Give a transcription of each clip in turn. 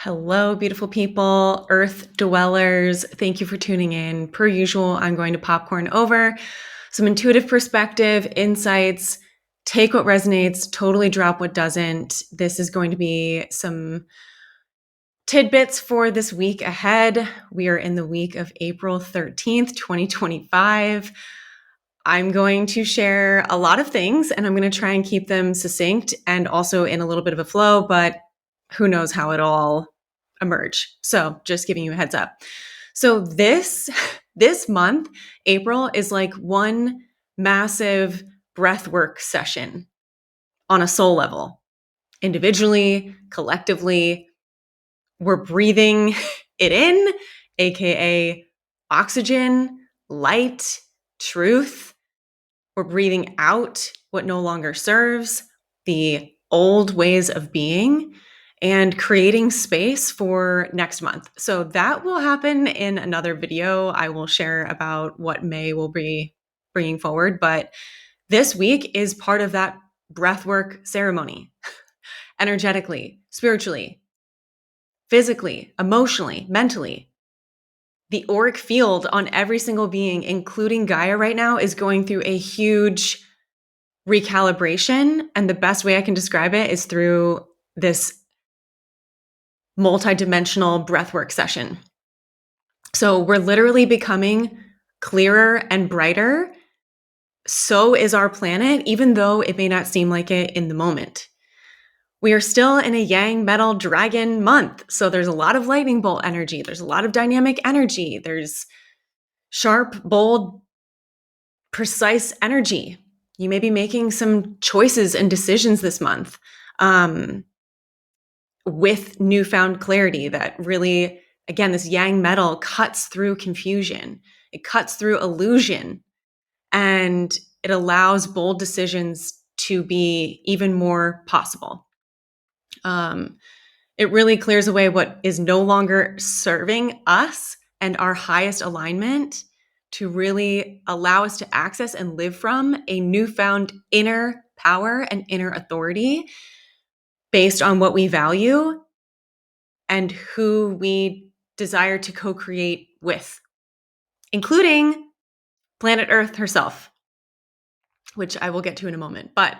Hello, beautiful people, earth dwellers. Thank you for tuning in. Per usual, I'm going to popcorn over some intuitive perspective, insights, take what resonates, totally drop what doesn't. This is going to be some tidbits for this week ahead. We are in the week of April 13th, 2025. I'm going to share a lot of things and I'm going to try and keep them succinct and also in a little bit of a flow, but who knows how it all emerge. So just giving you a heads up. So this month, April, is like one massive breathwork session on a soul level. Individually, collectively, we're breathing it in, aka oxygen, light, truth. We're breathing out what no longer serves, the old ways of being, and creating space for next month. So that will happen in another video. I will share about what May will be bringing forward. But this week is part of that breathwork ceremony, energetically, spiritually, physically, emotionally, mentally. The auric field on every single being, including Gaia right now, is going through a huge recalibration. And the best way I can describe it is through this multidimensional breathwork session. So we're literally becoming clearer and brighter. So is our planet, even though it may not seem like it in the moment. We are still in a yang metal dragon month. So there's a lot of lightning bolt energy. There's a lot of dynamic energy. There's sharp, bold, precise energy. You may be making some choices and decisions this month with newfound clarity that really, again, this yang metal cuts through confusion. It cuts through illusion and it allows bold decisions to be even more possible. It really clears away what is no longer serving us and our highest alignment to really allow us to access and live from a newfound inner power and inner authority based on what we value and who we desire to co-create with, including planet Earth herself, which I will get to in a moment. But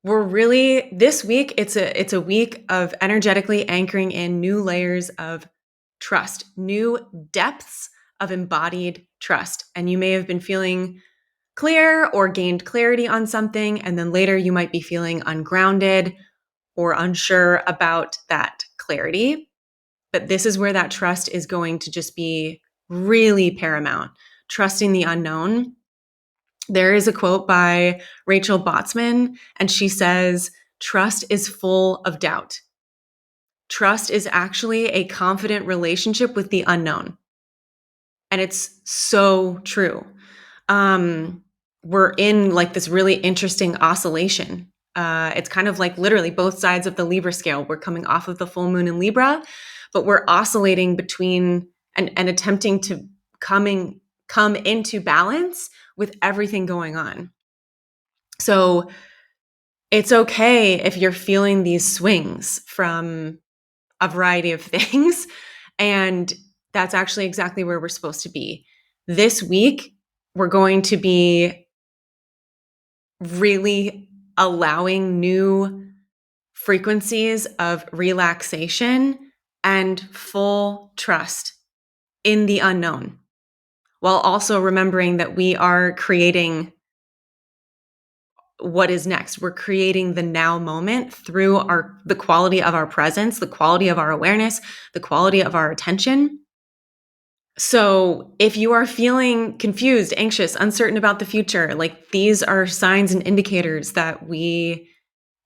we're really, this week, it's a week of energetically anchoring in new layers of trust, new depths of embodied trust. And you may have been feeling clear or gained clarity on something, and then later you might be feeling ungrounded or unsure about that clarity. But this is where that trust is going to just be really paramount, trusting the unknown. There is a quote by Rachel Botsman, and she says, "Trust is full of doubt. Trust is actually a confident relationship with the unknown." And it's so true. We're in like this really interesting oscillation. It's kind of like literally both sides of the Libra scale. We're coming off of the full moon in Libra, but we're oscillating between and attempting to come into balance with everything going on. So it's okay if you're feeling these swings from a variety of things. And that's actually exactly where we're supposed to be. This week, we're going to be really allowing new frequencies of relaxation and full trust in the unknown, while also remembering that we are creating what is next. We're creating the now moment through the quality of our presence, the quality of our awareness, the quality of our attention. So if you are feeling confused, anxious, uncertain about the future, like these are signs and indicators that we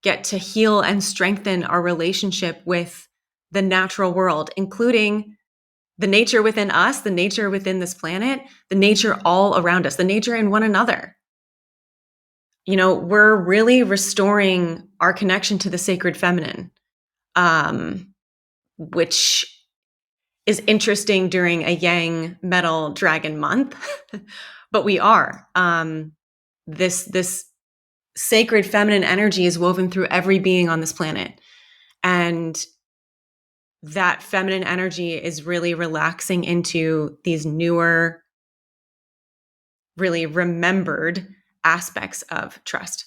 get to heal and strengthen our relationship with the natural world, including the nature within us, the nature within this planet, the nature all around us, the nature in one another. You know, we're really restoring our connection to the sacred feminine, which is interesting during a yang metal dragon month, but we are. This sacred feminine energy is woven through every being on this planet. And that feminine energy is really relaxing into these newer, really remembered aspects of trust.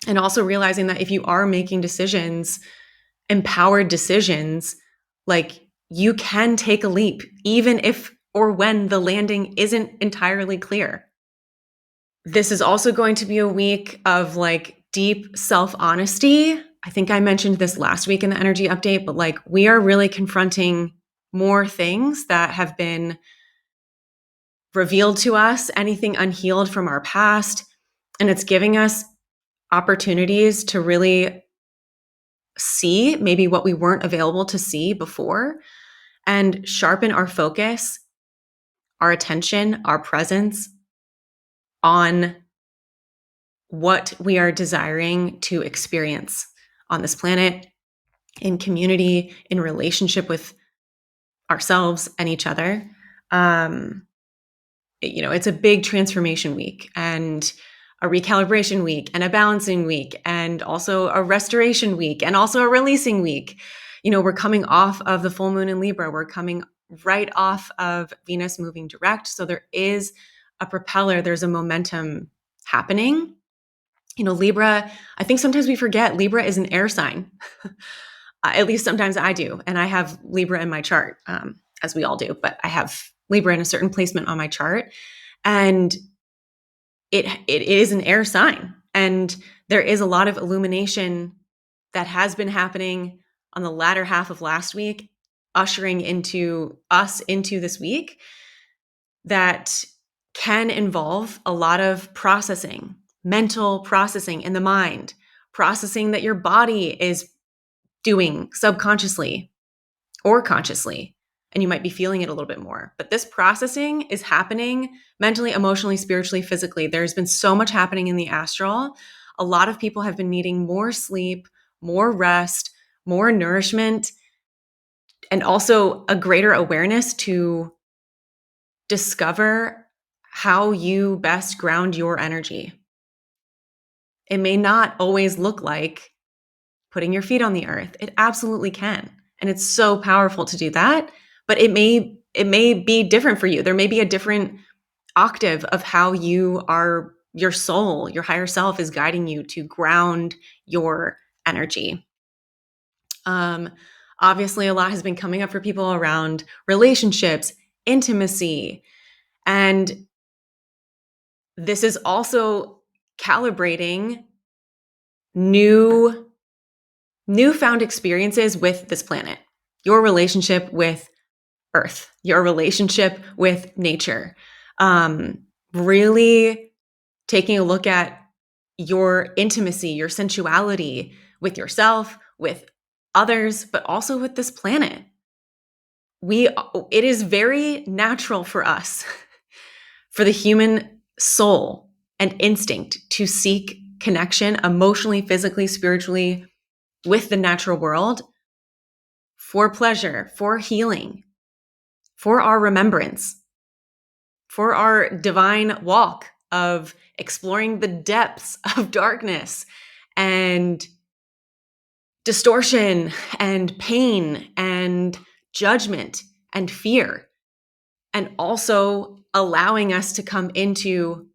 And also realizing that if you are making decisions, empowered decisions, like you can take a leap, even if or when the landing isn't entirely clear. This is also going to be a week of like deep self-honesty. I think I mentioned this last week in the energy update, but like we are really confronting more things that have been revealed to us, anything unhealed from our past. And it's giving us opportunities to really see maybe what we weren't available to see before and sharpen our focus, our attention, our presence on what we are desiring to experience on this planet, in community, in relationship with ourselves and each other. It's a big transformation week and a recalibration week and a balancing week and also a restoration week and also a releasing week. We're coming off of the full moon in Libra. We're coming right off of Venus moving direct. So there is a propeller, there's a momentum happening. Libra, I think sometimes we forget Libra is an air sign. At least sometimes I do. And I have Libra in my chart, as we all do, but I have Libra in a certain placement on my chart. And it is an air sign. And there is a lot of illumination that has been happening on the latter half of last week, ushering into this week, that can involve a lot of processing, mental processing in the mind, processing that your body is doing subconsciously or consciously. And you might be feeling it a little bit more. But this processing is happening mentally, emotionally, spiritually, physically. There's been so much happening in the astral. A lot of people have been needing more sleep, more rest, more nourishment, and also a greater awareness to discover how you best ground your energy. It may not always look like putting your feet on the earth. It absolutely can. And it's so powerful to do that. But it may be different for you. There may be a different octave of how your soul, your higher self is guiding you to ground your energy. Obviously, a lot has been coming up for people around relationships, intimacy, and this is also calibrating newfound experiences with this planet, your relationship with Earth, your relationship with nature. Really taking a look at your intimacy, your sensuality with yourself, with others, but also with this planet. It is very natural for us, for the human soul and instinct to seek connection emotionally, physically, spiritually with the natural world for pleasure, for healing, for our remembrance, for our divine walk of exploring the depths of darkness and distortion and pain and judgment and fear, and also allowing us to come into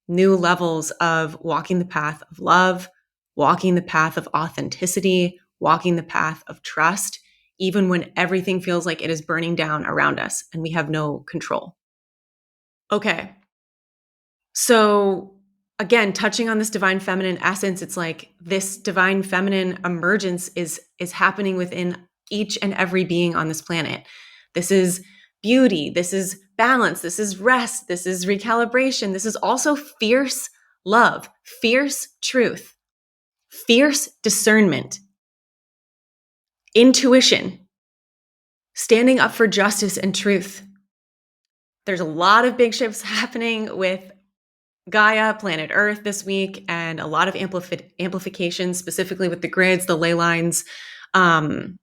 new levels of walking the path of love, walking the path of authenticity, walking the path of trust, even when everything feels like it is burning down around us and we have no control. Okay. So again, touching on this divine feminine essence, it's like this divine feminine emergence is happening within each and every being on this planet. This is beauty, this is balance, this is rest, this is recalibration, this is also fierce love, fierce truth, fierce discernment, intuition, standing up for justice and truth. There's a lot of big shifts happening with Gaia, planet Earth this week, and a lot of amplification, specifically with the grids, the ley lines, certain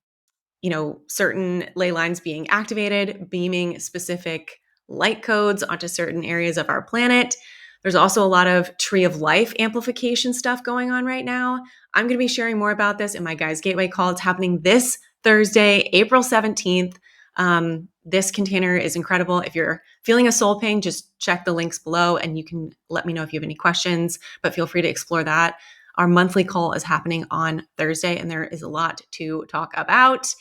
ley lines being activated, beaming specific light codes onto certain areas of our planet. There's also a lot of tree of life amplification stuff going on right now. I'm going to be sharing more about this in my Guys Gateway call. It's happening this Thursday, April 17th. This container is incredible. If you're feeling a soul ping, just check the links below and you can let me know if you have any questions, but feel free to explore that. Our monthly call is happening on Thursday and there is a lot to talk about.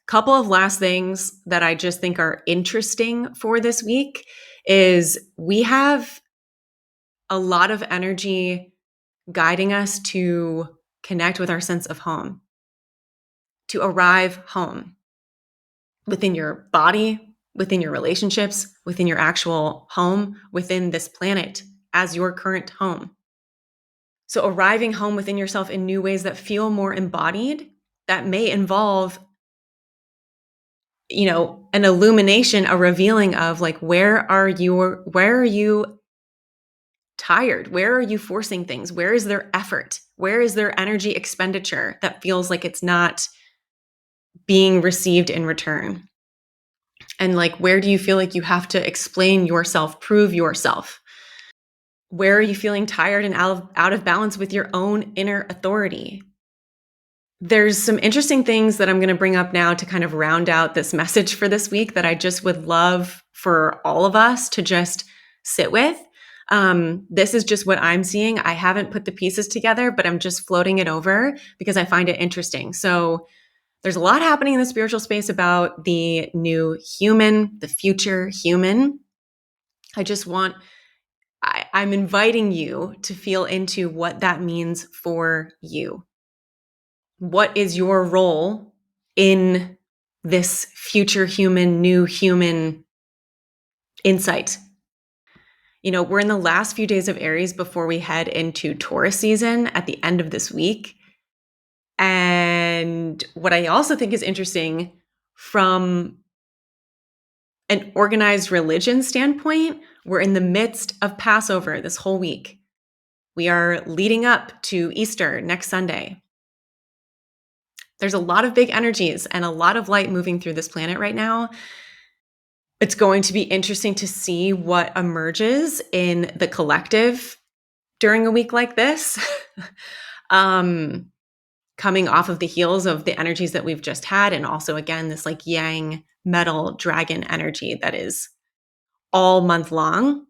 Couple of last things that I just think are interesting for this week is we have a lot of energy guiding us to connect with our sense of home, to arrive home within your body, within your relationships, within your actual home, within this planet as your current home. So arriving home within yourself in new ways that feel more embodied, that may involve, an illumination, a revealing of like, where are you tired? Where are you forcing things? Where is there effort? Where is there energy expenditure that feels like it's not being received in return? And like, where do you feel like you have to explain yourself, prove yourself? Where are you feeling tired and out of balance with your own inner authority? There's some interesting things that I'm going to bring up now to kind of round out this message for this week that I just would love for all of us to just sit with. This is just what I'm seeing. I haven't put the pieces together, but I'm just floating it over because I find it interesting. So there's a lot happening in the spiritual space about the new human, the future human. I'm inviting you to feel into what that means for you. What is your role in this future human, new human insight? We're in the last few days of Aries before we head into Taurus season at the end of this week. And what I also think is interesting from an organized religion standpoint, we're in the midst of Passover this whole week. We are leading up to Easter next Sunday. There's a lot of big energies and a lot of light moving through this planet right now. It's going to be interesting to see what emerges in the collective during a week like this. Coming off of the heels of the energies that we've just had. And also, again, this like yang metal dragon energy that is all month long.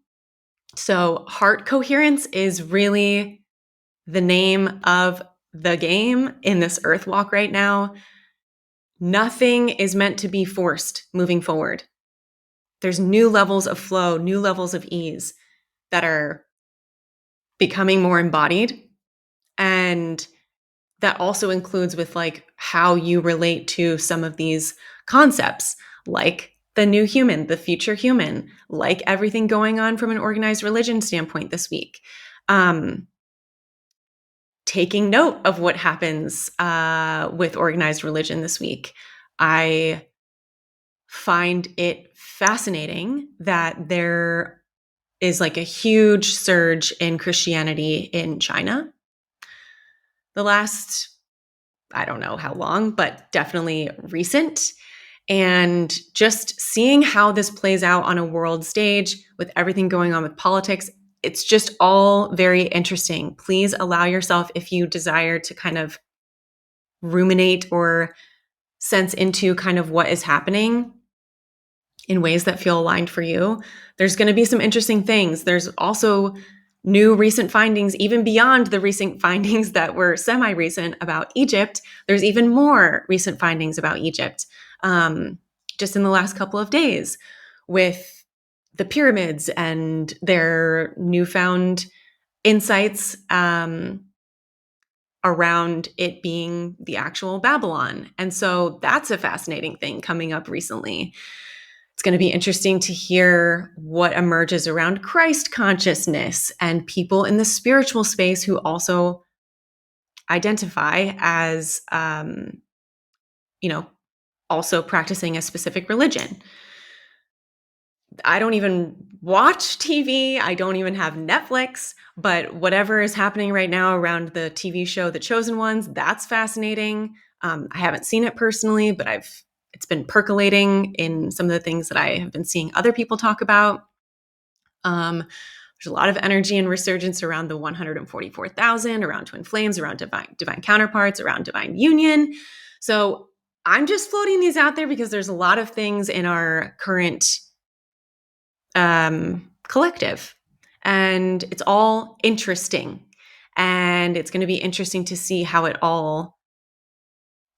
So heart coherence is really the name of the game in this earth walk right now. Nothing is meant to be forced moving forward. There's new levels of flow, new levels of ease that are becoming more embodied. And that also includes with like how you relate to some of these concepts, like the new human, the future human, like everything going on from an organized religion standpoint this week. Taking note of what happens with organized religion this week. I find it fascinating that there is like a huge surge in Christianity in China. The last, I don't know how long, but definitely recent. And just seeing how this plays out on a world stage with everything going on with politics, it's just all very interesting. Please allow yourself, if you desire to kind of ruminate or sense into kind of what is happening in ways that feel aligned for you. There's going to be some interesting things. There's also new recent findings, even beyond the recent findings that were semi-recent about Egypt. There's even more recent findings about Egypt just in the last couple of days with the pyramids and their newfound insights around it being the actual Babylon. And so that's a fascinating thing coming up recently. It's going to be interesting to hear what emerges around Christ consciousness and people in the spiritual space who also identify as, also practicing a specific religion. I don't even watch TV. I don't even have Netflix, but whatever is happening right now around the TV show, The Chosen Ones, that's fascinating. I haven't seen it personally, but it's been percolating in some of the things that I have been seeing other people talk about. There's a lot of energy and resurgence around the 144,000, around twin flames, around divine counterparts, around divine union. So I'm just floating these out there because there's a lot of things in our current collective, and it's all interesting. And it's going to be interesting to see how it all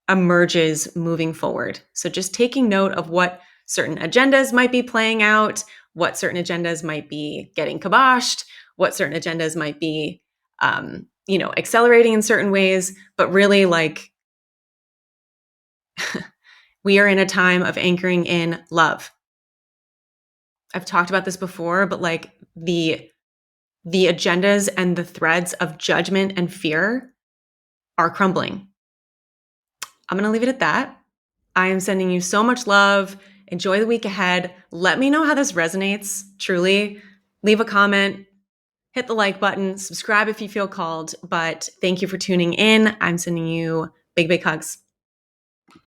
emerges moving forward. So just taking note of what certain agendas might be playing out, what certain agendas might be getting kiboshed, what certain agendas might be, accelerating in certain ways. But really, like, we are in a time of anchoring in love. I've talked about this before, but like the agendas and the threads of judgment and fear are crumbling. I'm going to leave it at that. I am sending you so much love. Enjoy the week ahead. Let me know how this resonates, truly. Leave a comment, hit the like button, subscribe if you feel called. But thank you for tuning in. I'm sending you big, big hugs.